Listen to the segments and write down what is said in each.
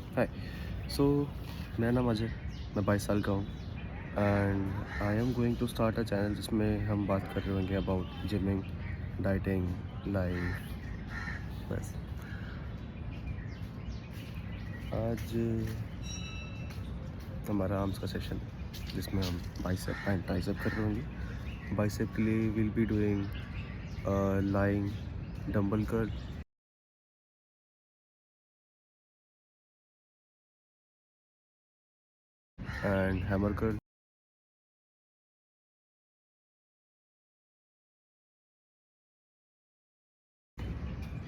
हाय। सो मेरा नाम अजय, मैं 22 साल का हूँ and I am going to start a channel जिसमें हम बात कर रहे होंगे अबाउट जिमिंग, डाइटिंग, लाइफ। बस आज हमारा आर्म्स का सेशन है जिसमें हम बाइसेप एंड ट्राइसेप कर रहे होंगे। बाइसेप के लिए will be doing lying dumbbell curl and hammer curl.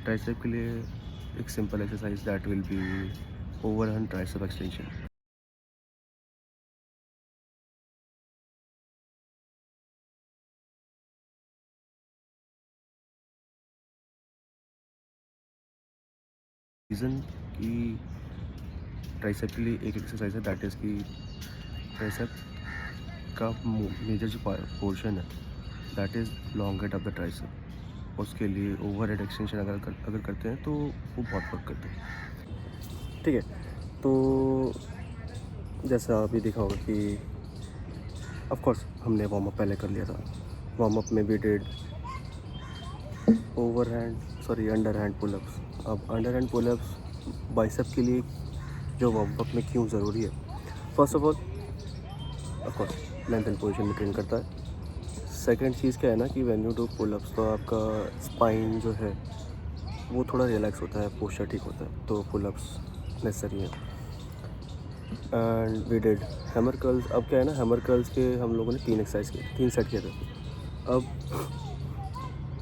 Tricep के लिए एक simple exercise that will be overhand tricep extension. Reason कि ट्राइसेप के लिए एक एक्सरसाइज है दैट इज़ कि ट्राइसेप का मेजर जो पोर्शन है that is long head of the tricep. उसके लिए ओवर हेड एक्सटेंशन अगर करते हैं तो वो बहुत वर्क करते हैं। ठीक है, तो जैसा आपने देखा होगा कि ऑफ कोर्स हमने वार्म अप पहले कर लिया था। वार्म अप में भी डिड अंडर हैंड पुलअप्स। अब अंडर हैंड पुलअप्स बाइसेप के लिए जो वार्म अप में क्यों ज़रूरी है? First of all of course length and position में ट्रेन करता है। सेकंड चीज़ क्या है ना कि व्हेन यू डू पुलअप्स तो आपका स्पाइन जो है वो थोड़ा रिलैक्स होता है, पोस्चर ठीक होता है, तो पुलअप्स नेसेसरी है। And we did hammer curls. अब क्या है ना, हैमर कर्ल्स के हम लोगों ने 3 सेट किए थे। अब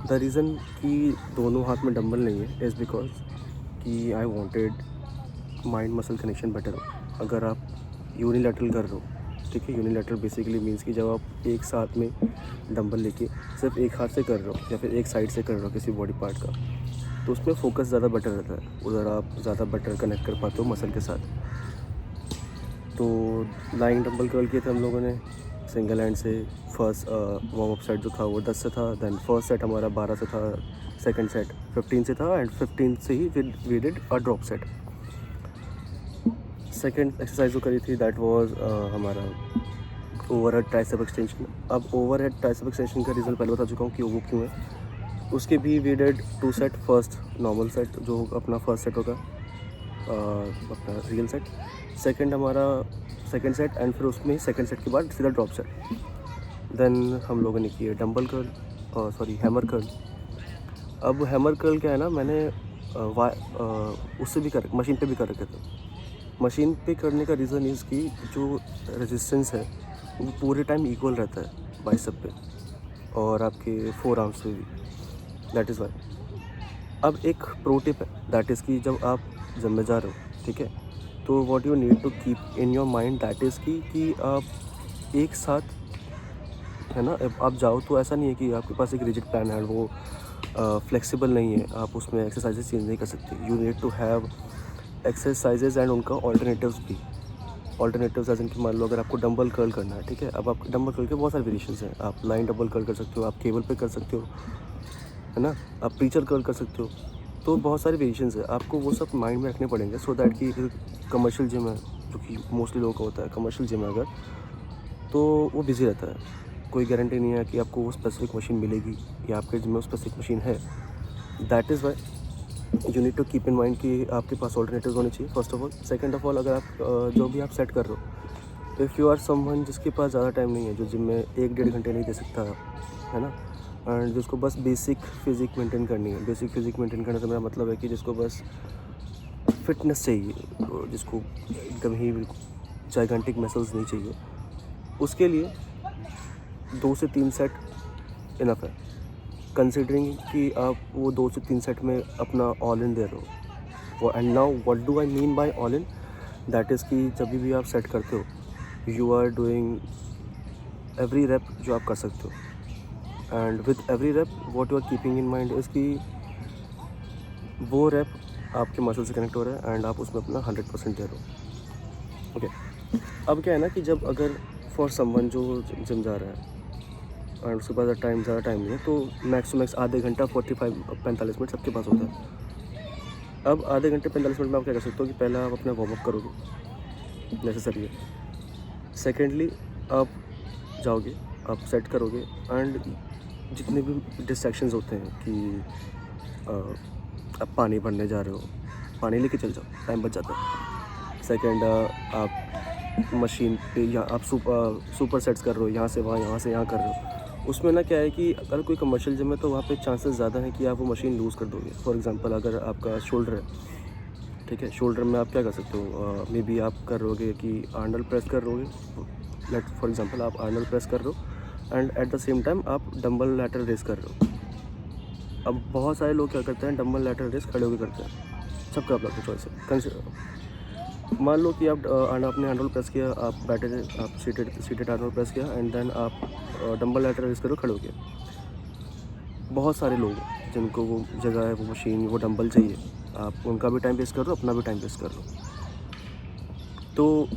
द रीज़न कि दोनों हाथ में डंबल नहीं है इज़ बिकॉज कि I wanted mind muscle connection better हो। अगर आप यूनिलैटरल कर रहे हो, ठीक है, यूनिलैटरल बेसिकली मीन्स कि जब आप एक साथ में डंबल लेके सिर्फ एक हाथ से कर रहे हो या फिर एक साइड से कर रहे हो किसी बॉडी पार्ट का, तो उसमें फोकस ज़्यादा बेटर रहता है, उधर आप ज़्यादा बेटर कनेक्ट कर पाते हो मसल के साथ। तो लाइंग डंबल कर्ल किए थे हम लोगों ने सिंगल हैंड से। फर्स्ट वार्म अप सेट जो था वो 10 से था, देन फर्स्ट सेट हमारा 12 से था, सेकंड सेट 15 से था एंड 15 से ही we did a drop set. Second exercise जो करी थी दैट वाज हमारा ओवरहेड ट्राइसेप एक्सटेंशन। अब ओवरहेड ट्राइसेप एक्सटेंशन का रीज़न पहले बता चुका हूँ कि वो क्यों है। उसके भी we did 2 set. First normal set जो अपना फर्स्ट सेट होगा, अपना रियल सेट। सेकंड हमारा सेकंड सेट एंड फिर उसमें सेकंड सेट के बाद सीधा ड्रॉप सेट। देन हम लोगों ने किए डंबल कर्ल, हैमर कर्ल। अब हैमर कर्ल क्या है ना, मैंने उससे भी कर मशीन पे भी कर रखे थे। मशीन पे करने का रीज़न इज़ कि जो रेजिस्टेंस है वो पूरे टाइम इक्वल रहता है बाइसेप पे और आपके फोर आर्म्स पे भी, दैट इज़ वाई। अब एक प्रो टिप है दैट इज़ कि जब आप जिम में जा रहे हो, ठीक है, तो what you need to keep in your mind that is कि आप एक साथ, है ना, अब आप जाओ तो ऐसा नहीं है कि आपके पास एक रिजिड प्लान है, वो फ्लेक्सिबल नहीं है, आप उसमें एक्सरसाइजेस चेंज नहीं कर सकते। You need to have exercises and उनका ऑल्टरनेटिव्स भी। ऑल्टरनेटिव्स एज इनकी मान लो अगर आपको डंबल कर्ल करना है, ठीक है, अब आप डंबल कर्ल के बहुत सारे वेरिएशंस हैं। आप लाइन डंबल कर्ल कर सकते हो, आप केबल पे कर सकते हो, है ना, आप प्रीचर कर्ल कर सकते हो। तो बहुत सारे वेरिएशंस है, आपको वो सब माइंड में रखने पड़ेंगे सो दैट कि कमर्शियल जिम है जो कि मोस्टली लोगों का होता है, कमर्शियल जिम है अगर, तो वो बिजी रहता है। कोई गारंटी नहीं है कि आपको वो स्पेसिफिक मशीन मिलेगी या आपके जिम में वो स्पेसिफिक मशीन है। That is why you need to keep in mind कि आपके पास ऑल्टरनेटिव्स होने चाहिए first of all. Second of all, अगर आप जो भी आप सेट कर रहे हो, तो इफ़ यू आर समवन जिसके पास ज़्यादा टाइम नहीं है, जो जिम में 1-1.5 घंटे नहीं दे सकता, है ना, एंड जिसको बस बेसिक फिजिक मेंटेन करनी है। बेसिक फिजिक मेंटेन करने से मेरा मतलब है कि जिसको बस फिटनेस चाहिए, तो जिसको एकदम ही जाइगेंटिक मसल्स नहीं चाहिए, उसके लिए 2 से 3 सेट इनफ है, कंसिडरिंग कि आप वो 2 से 3 सेट में अपना ऑल इन दे रहे हो। And now what do I mean by all in, that is कि जब भी आप सेट करते हो you are doing every rep जो आप कर सकते हो, and with every rep what you are keeping in mind is कि वो रेप आपके मसल से कनेक्ट हो रहा है एंड आप उसमें अपना 100% दे रहे हो। ओके, अब क्या है ना कि जब अगर फॉर समवन जो जिम जा रहा है और उसके पास ज़्यादा टाइम नहीं है, तो मैक्स टू मैक्स आधे घंटा 45-45 मिनट सबके पास होता है। अब आधे घंटे 45 मिनट में आप क्या कर सकते हो कि पहला आप अपना वार्म अप करोगे, नेसेसरी है। सेकेंडली आप जाओगे, आप सेट करोगे एंड जितने भी डिस्ट्रैक्शंस होते हैं कि आप पानी भरने जा रहे हो, पानी लेके चल जाओ, टाइम बच जाता है। सेकेंड आप मशीन पे या आप सुपर सेट्स कर रहे हो, यहाँ से वहाँ, यहाँ से यहाँ कर रहे हो। उसमें ना क्या है कि अगर कोई कमर्शियल जिम है तो वहाँ पे चांसेस ज़्यादा हैं कि आप वो मशीन लूज़ कर दोगे। फॉर एग्जांपल अगर आपका शोल्डर है, ठीक है, शोल्डर में आप क्या कर सकते हो, मे बी आप कर रहोगे कि आर्नोल्ड प्रेस कर रहोगे, लेट फॉर एग्जांपल आप आर्नोल्ड प्रेस कर रहे हो and at the same time आप डंबल लैटरल रेस कर रहे हो। अब बहुत सारे लोग क्या करते हैं, डंबल लैटरल रेस खड़े होकर करते हैं, सबका अपना अपना चॉइस है। मान लो कि आप आपने आर्नोल्ड प्रेस किया, आप बैठे थे, आप सीटेड आर्नोल्ड प्रेस किया एंड देन आप डंबल लैटरल रेस करो, खड़े हो गए। बहुत सारे लोग हैं जिनको वो जगह है, वो मशीन, वो डंबल चाहिए, आप उनका भी टाइम वेस्ट कर रहे हो, अपना भी टाइम वेस्ट कर रहे हो। तो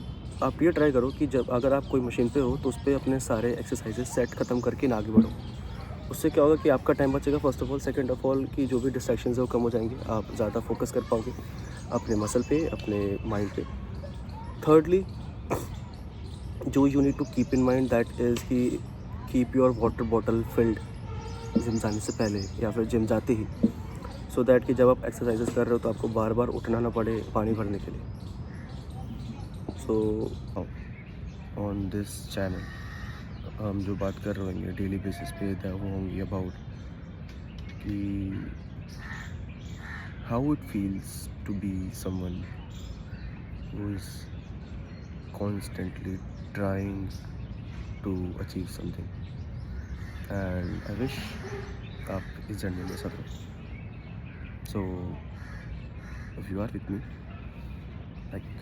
आप ये ट्राई करो कि जब अगर आप कोई मशीन पे हो तो उस पर अपने सारे एक्सरसाइजेज सेट ख़त्म करके ना आगे बढ़ो। उससे क्या होगा कि आपका टाइम बचेगा first of all, second of all कि जो भी डिस्ट्रैक्शंस है वो कम हो जाएंगे, आप ज़्यादा फोकस कर पाओगे अपने मसल पे, अपने माइंड पे। थर्डली जो you need to keep in mind that is कि keep your water bottle filled gym जाने से पहले या फिर जिम जाते ही, सो दैट कि जब आप एक्सरसाइजेस कर रहे हो तो आपको बार बार उठना ना पड़े पानी भरने के लिए। सो ऑन दिस चैनल हम जो बात कर रहे होंगे डेली बेसिस पे, वो होंगी अबाउट कि how it feels to be someone who is constantly trying to achieve something, and I wish आप इस जर्नी में सफल। So if you are with me, like